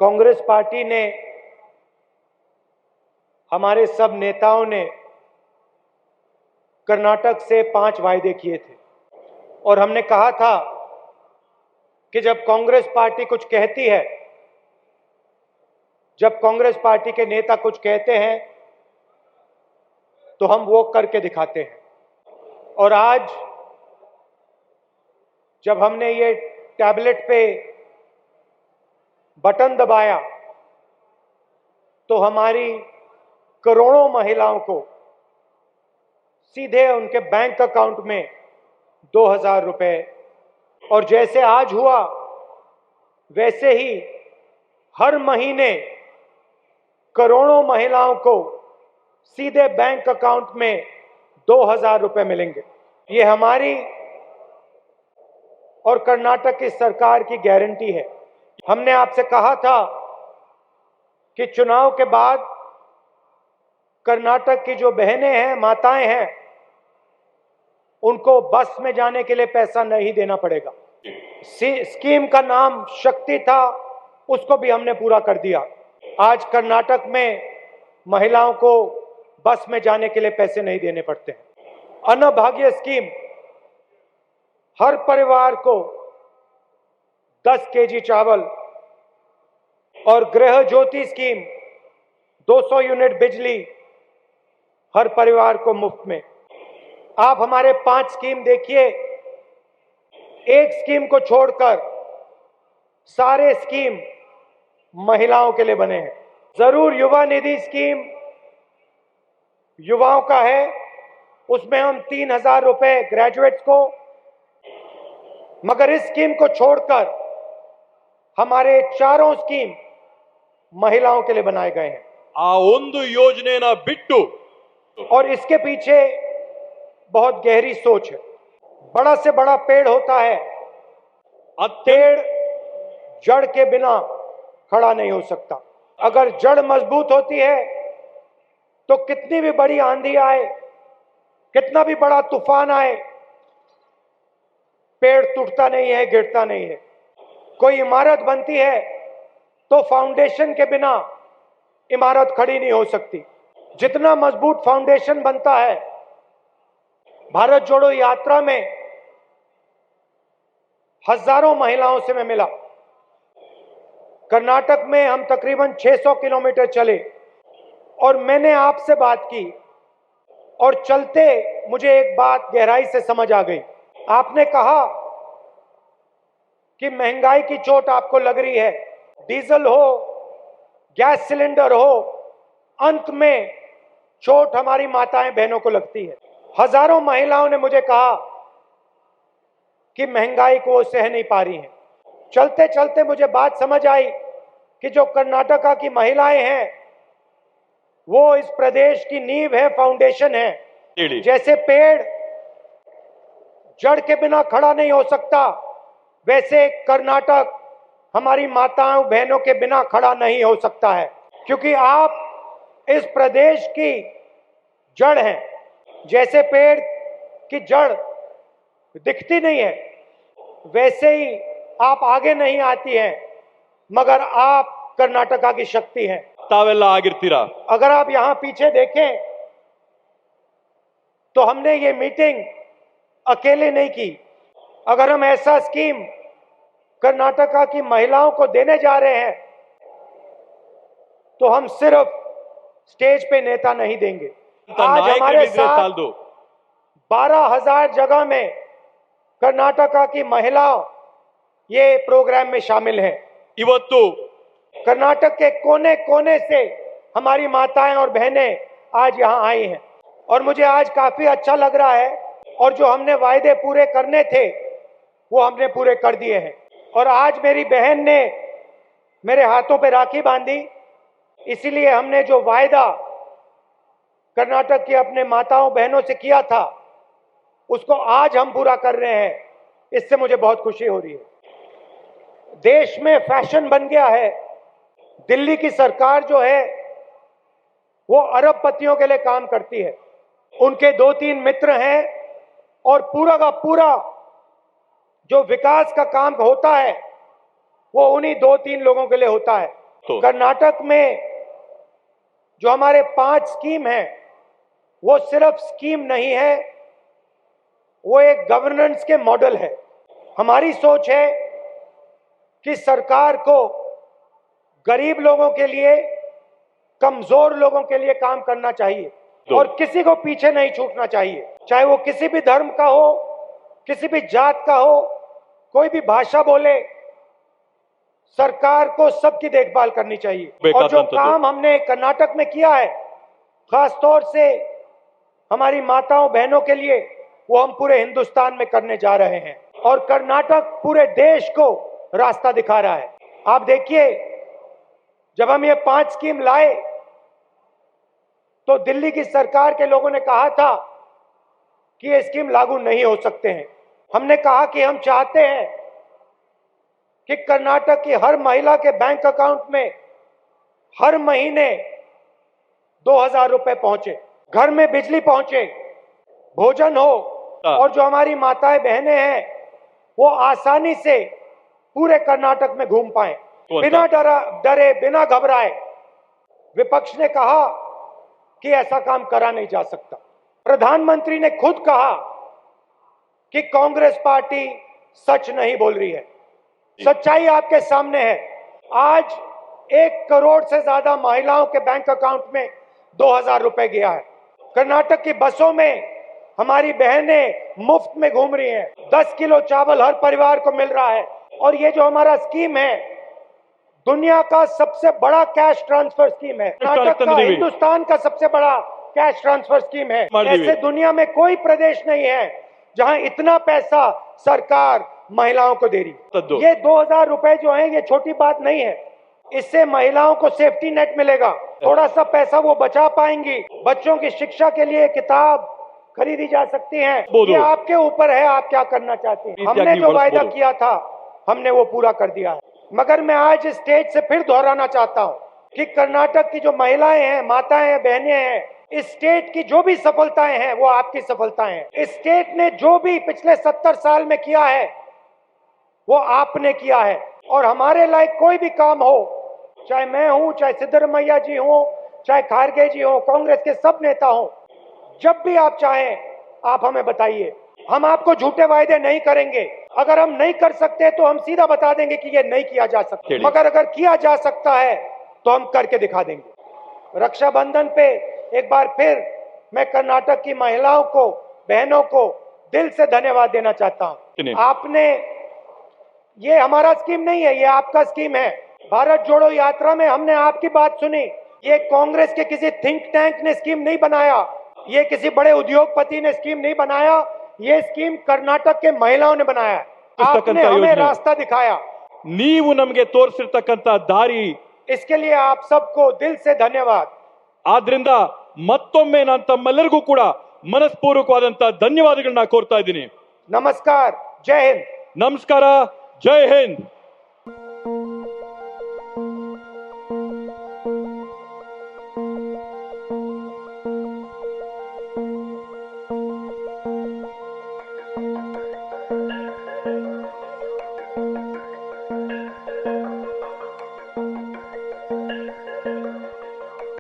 Congress party ने, हमारे सब नेताओं ने कर्नाटक से 5 वायदे किए थे और हमने कहा था कि जब कांग्रेस पार्टी कुछ कहती है, जब कांग्रेस पार्टी के नेता कुछ कहते हैं तो हम वो करके दिखाते हैं। और आज जब हमने ये टैबलेट पे बटन दबाया तो हमारी करोड़ों महिलाओं को सीधे उनके बैंक अकाउंट में 2000 रुपए, और जैसे आज हुआ वैसे ही हर महीने करोड़ों महिलाओं को सीधे बैंक अकाउंट में 2000 रुपए मिलेंगे। ये हमारी और कर्नाटक की सरकार की गारंटी है। हमने आपसे कहा था कि चुनाव के बाद कर्नाटक की जो बहनें हैं, माताएं हैं, उनको बस में जाने के लिए पैसा नहीं देना पड़ेगा। स्कीम का नाम शक्ति था, उसको भी हमने पूरा कर दिया। आज कर्नाटक में महिलाओं को बस में जाने के लिए पैसे नहीं देने पड़ते हैं। अन्नभाग्य स्कीम, हर परिवार को 10 केजी चावल, और गृह ज्योति स्कीम 200 यूनिट बिजली हर परिवार को मुफ्त में। आप हमारे 5 स्कीम देखिए, एक स्कीम को छोड़कर सारे स्कीम महिलाओं के लिए बने हैं। जरूर युवा निधि स्कीम युवाओं का है, उसमें हम 3000 रुपए ग्रेजुएट्स को, मगर इस स्कीम को छोड़कर हमारे चारों स्कीम महिलाओं के लिए बनाए गए हैं। आ ಒಂದು ಯೋಜನೆನ ಬಿಟ್ಟು और इसके पीछे बहुत गहरी सोच है। बड़ा से बड़ा पेड़ होता है, पेड़ जड़ के बिना खड़ा नहीं हो सकता। अगर जड़ मजबूत होती है तो कितनी भी बड़ी आंधी आए, कितना भी बड़ा तूफान आए, पेड़ टूटता नहीं है, गिरता नहीं है। कोई इमारत बनती है तो फाउंडेशन के बिना इमारत खड़ी नहीं हो सकती। जितना मजबूत फाउंडेशन बनता है, भारत जोड़ो यात्रा में हजारों महिलाओं से मैं मिला। कर्नाटक में हम तकरीबन 600 किलोमीटर चले और मैंने आपसे बात की, और चलते मुझे एक बात गहराई से समझ आ गई। आपने कहा कि महंगाई की चोट आपको लग रही है, डीजल हो, गैस सिलेंडर हो, अंत में चोट हमारी माताएं बहनों को लगती है। हजारों महिलाओं ने मुझे कहा कि महंगाई को वो सह नहीं पा रही हैं। चलते चलते मुझे बात समझ आई कि जो कर्नाटका की महिलाएं हैं वो इस प्रदेश की नींव है, फाउंडेशन है। जैसे पेड़ जड़ के बिना खड़ा नहीं हो सकता, वैसे कर्नाटक हमारी माताओं बहनों के बिना खड़ा नहीं हो सकता है, क्योंकि आप इस प्रदेश की जड़ हैं। जैसे पेड़ की जड़ दिखती नहीं है, वैसे ही आप आगे नहीं आती हैं, मगर आप कर्नाटका की शक्ति हैं। ತಾವೆಲ್ಲ ಆಗಿರ್ತೀರಾ। अगर आप यहां पीछे देखें तो हमने ये मीटिंग अकेले नहीं की। अगर हम ऐसा स्कीम कर्नाटका की महिलाओं को देने जा रहे हैं तो हम सिर्फ स्टेज पे नेता नहीं देंगे। आज हमारे साथ 12,000 जगह में कर्नाटका की महिलाओं ये प्रोग्राम में शामिल हैं। ಇವತ್ತು कर्नाटक के कोने कोने से हमारी माताएं और बहनें आज यहां आई हैं, और मुझे आज काफी अच्छा लग रहा है। और जो हमने वायदे पूरे करने थे वो हमने पूरे कर दिए हैं। और आज मेरी बहन ने मेरे हाथों पे राखी बांधी, इसीलिए हमने जो वायदा कर्नाटक की अपने माताओं बहनों से किया था उसको आज हम पूरा कर रहे हैं। इससे मुझे बहुत खुशी हो रही है। देश में फैशन बन गया है। दिल्ली की सरकार जो है वो अरबपतियों के लिए काम करती है। उनके 2-3 मित्र हैं और पूरा का पूरा जो विकास का काम होता है वो उन्हीं 2-3 लोगों के लिए होता है। तो कर्नाटक में जो हमारे 5 स्कीम है वो सिर्फ स्कीम नहीं है, वो एक गवर्नेंस के मॉडल है। हमारी सोच है कि सरकार को गरीब लोगों के लिए, कमजोर लोगों के लिए काम करना चाहिए और किसी को पीछे नहीं छूटना चाहिए, चाहे वो किसी भी धर्म का हो, किसी भी जात का हो, कोई भी भाषा बोले, सरकार को सबकी देखभाल करनी चाहिए। और जो काम हमने कर्नाटक में किया है, खास तौर से हमारी माताओं बहनों के लिए, वो हम पूरे हिंदुस्तान में करने जा रहे हैं और कर्नाटक पूरे देश को रास्ता दिखा रहा है। आप देखिए, जब हम ये 5 स्कीम लाए तो दिल्ली की सरकार के लोगों ने कहा था कि ये स्कीम लागू नहीं हो सकते हैं। हमने कहा कि हम चाहते हैं कि कर्नाटक की हर महिला के बैंक अकाउंट में हर महीने 2000 रुपए पहुंचे, घर में बिजली पहुंचे, भोजन हो और जो हमारी माताएं बहनें हैं वो आसानी से पूरे कर्नाटक में घूम पाए, बिना डरे, बिना घबराए। विपक्ष ने कहा कि ऐसा काम करा नहीं जा सकता। प्रधानमंत्री ने खुद कहा कि कांग्रेस पार्टी सच नहीं बोल रही है। सच्चाई आपके सामने है। आज 1 करोड़ से ज्यादा महिलाओं के बैंक अकाउंट में 2000 रुपए गया है। कर्नाटक की बसों में हमारी बहनें मुफ्त में घूम रही हैं। 10 किलो चावल हर परिवार को मिल रहा है। और ये जो हमारा स्कीम है, दुनिया का सबसे बड़ा कैश ट्रांसफर स्कीम है। कर्नाटक का हिंदुस्तान का सबसे बड़ा कैश ट्रांसफर स्कीम है। ऐसे दुनिया में कोई प्रदेश नहीं है जहां इतना पैसा सरकार महिलाओं को दे रही। ये 2000 रुपए जो है, ये छोटी बात नहीं है। इससे महिलाओं को सेफ्टी नेट मिलेगा, थोड़ा सा पैसा वो बचा पाएंगी, बच्चों की शिक्षा के लिए किताब खरीदी जा सकती है। ये आपके ऊपर है, आप क्या करना चाहते हैं। हमने जो वायदा किया था हमने वो पूरा कर दिया है। मगर मैं आज इस स्टेज से फिर दोहराना चाहता हूँ कि कर्नाटक की जो महिलाएं हैं, माताएं हैं, बहनें हैं, इस स्टेट की जो भी सफलताएं हैं वो आपकी सफलताएं हैं। इस स्टेट ने जो भी पिछले 70 साल में किया है वो आपने किया है। और हमारे लायक कोई भी काम हो, चाहे मैं हूं, चाहे सिद्धरमैया जी हो, चाहे खारगे जी हो, कांग्रेस के सब नेता हो, जब भी आप चाहें आप हमें बताइए। हम आपको झूठे वायदे नहीं करेंगे। अगर हम नहीं कर सकते तो हम सीधा बता देंगे कि ये नहीं किया जा सकता, मगर अगर किया जा सकता है तो हम करके दिखा देंगे। रक्षाबंधन पे एक बार फिर मैं कर्नाटक की महिलाओं को, बहनों को दिल से धन्यवाद देना चाहता हूं। आपने, ये हमारा स्कीम नहीं है, ये आपका स्कीम है। भारत जोड़ो यात्रा में हमने आपकी बात सुनी। ये कांग्रेस के किसी थिंक टैंक ने स्कीम नहीं बनाया, ये किसी बड़े उद्योगपति ने स्कीम नहीं बनाया, ये स्कीम कर्नाटक के महिलाओं ने बनाया। आपने हमें रास्ता दिखाया, ನೀವು ನಮಗೆ ತೋರಿಸಿರ್ತಕ್ಕಂತ ದಾರಿ, इसके लिए आप सबको दिल से धन्यवाद। ಆದ್ರಿಂದ ಮತ್ತೊಮ್ಮೆ ನಾನು ತಮ್ಮೆಲ್ಲರಿಗೂ ಕೂಡ ಮನಸ್ಪೂರ್ವಕವಾದಂತ ಧನ್ಯವಾದಗಳನ್ನ ಕೋರ್ತಾ ಇದ್ದೀನಿ। नमस्कार, जय हिंद। ನಮಸ್ಕಾರ, ಜೈ ಹಿಂದ್।